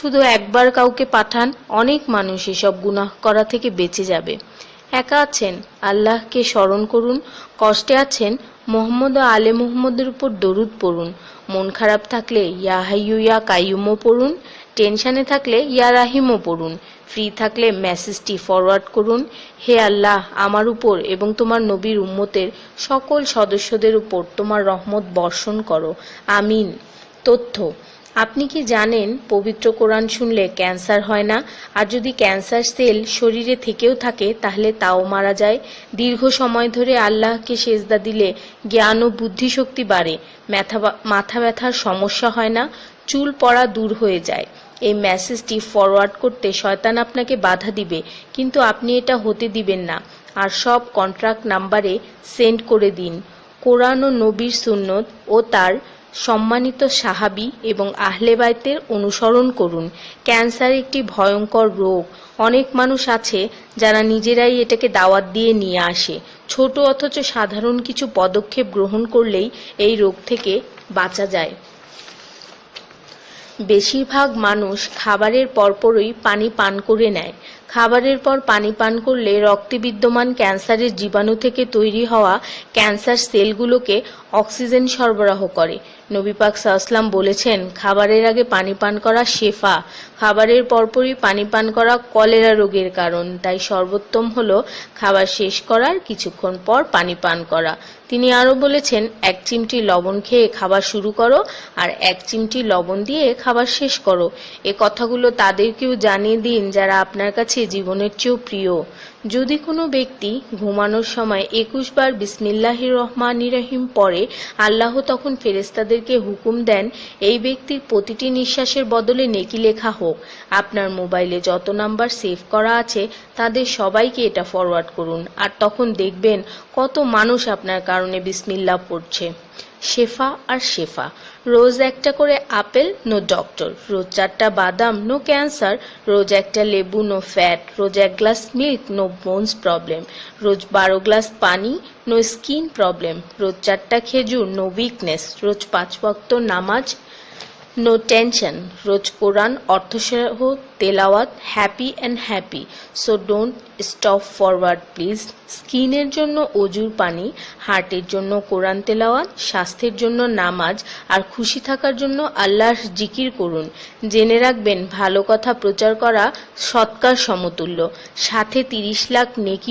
শুধু একবার কাউকে পাঠান, অনেক মানুষ এসব গুনাহ করা থেকে বেঁচে যাবে। একা আছেন, আল্লাহকে স্মরণ করুন। কষ্টে আছেন, মোহাম্মদ ও আলে মুহাম্মদের উপর দরুদ পড়ুন। মন খারাপ থাকলে ইয়া হাইয়ু ইয়া কাইয়ুমও পড়ুন। টেনশনে থাকলে ইয়া রাহিমও পড়ুন। ফ্রি থাকলে মেসেজটি ফরওয়ার্ড করুন, হে আল্লাহ, আমার উপর এবং তোমার নবীর উম্মতের সকল সদস্যদের উপর তোমার রহমত বর্ষণ করো, আমিন। তথ্য: আপনি কি জানেন পবিত্র কোরআন শুনলে ক্যান্সার হয় না? আর যদি ক্যান্সার সেল শরীরে থেকেও থাকে তাহলে তাও মারা যায়। দীর্ঘ সময় ধরে আল্লাহকে সেজদা দিলে জ্ঞান ও বুদ্ধিশক্তি বাড়ে। মাথা ব্যথার সমস্যা হয় না, চুল পড়া দূর হয়ে যায়। এই মেসেজটি ফরওয়ার্ড করতে শয়তান আপনাকে বাধা দিবে, কিন্তু আপনি এটা হতে দিবেন না। আর সব কন্ট্রাক্ট নাম্বারে সেন্ড করে দিন। কোরআন ও নবীর সুন্নত ও তার সম্মানিত সাহাবী এবং আহলে বাইতের অনুসরণ করুন। ক্যান্সার একটি ভয়ঙ্কর রোগ। অনেক মানুষ আছে যারা নিজেরাই এটাকে দাওয়াত দিয়ে নিয়ে আসে। ছোট অথচ সাধারণ কিছু পদক্ষেপ গ্রহণ করলেই এই রোগ থেকে বাঁচা যায়। বেশিরভাগ মানুষ খাবারের পরপরই পানি পান করে নেয়। খাবারের পর পানি পান করলে রক্তে বিদ্যমান ক্যান্সারের জীবাণু থেকে তৈরি হওয়া ক্যান্সার সেলগুলোকে অক্সিজেন সরবরাহ করে। নবী পাক সাল্লাল্লাহু বলেছেন, খাবারের আগে পানি পান করা শেফা। খাবারের পরপরই পানি পান করা কলেরা রোগের কারণ। তাই সর্বোত্তম হলো খাবার শেষ করার কিছুক্ষণ পর পানি পান করা। তিনি আরো বলেছেন, 1 চিমটি লবণ খেয়ে খাবার শুরু করো আর 1 চিমটি লবণ দিয়ে খাবার শেষ করো। এ কথাগুলো তাদেরকেও জানিয়ে দিন যারা আপনার কাছে জীবনের চেয়েও প্রিয়। যদি কোনো ব্যক্তি ঘুমানোর সময় 21 বার বিসমিল্লাহির রহমানির রহিম পড়ে, আল্লাহ তখন ফেরেশতাদেরকে হুকুম দেন এই ব্যক্তির প্রতিটি নিঃশ্বাসের বদলে নেকি লেখা হোক। আপনার মোবাইলে যত নাম্বার সেভ করা আছে তাদের সবাইকে এটা ফরওয়ার্ড করুন, আর তখন দেখবেন কত মানুষ আপনার কারণে বিসমিল্লাহ পড়ছে। শেফা আর শেফা। রোজ একটা করে আপেল, নো ডক্টর। রোজ 4টা বাদাম, নো ক্যান্সার। রোজ একটা লেবু, নো ফ্যাট। রোজ 1 glass milk, no bones problem. রোজ 12 গ্লাস পানি, নো স্কিন প্রবলেম। রোজ 4টা খেজুর, নো উইকনেস। রোজ 5 ওয়াক্ত নামাজ, নো টেনশন। রোজ কোরআন অর্থসহ তেলাওয়াত, happy and happy. So don't stop forward please. স্কিনের জন্য অজুর পানি, হার্টের জন্য কোরআন তেলাওয়াত, স্বাস্থ্যের জন্য নামাজ, আর খুশি থাকার জন্য আল্লাহর জিকির করুন। জেনে রাখবেন, ভালো কথা প্রচার করা সৎকার সমতুল্য, সাথে 30 লাখ নেকি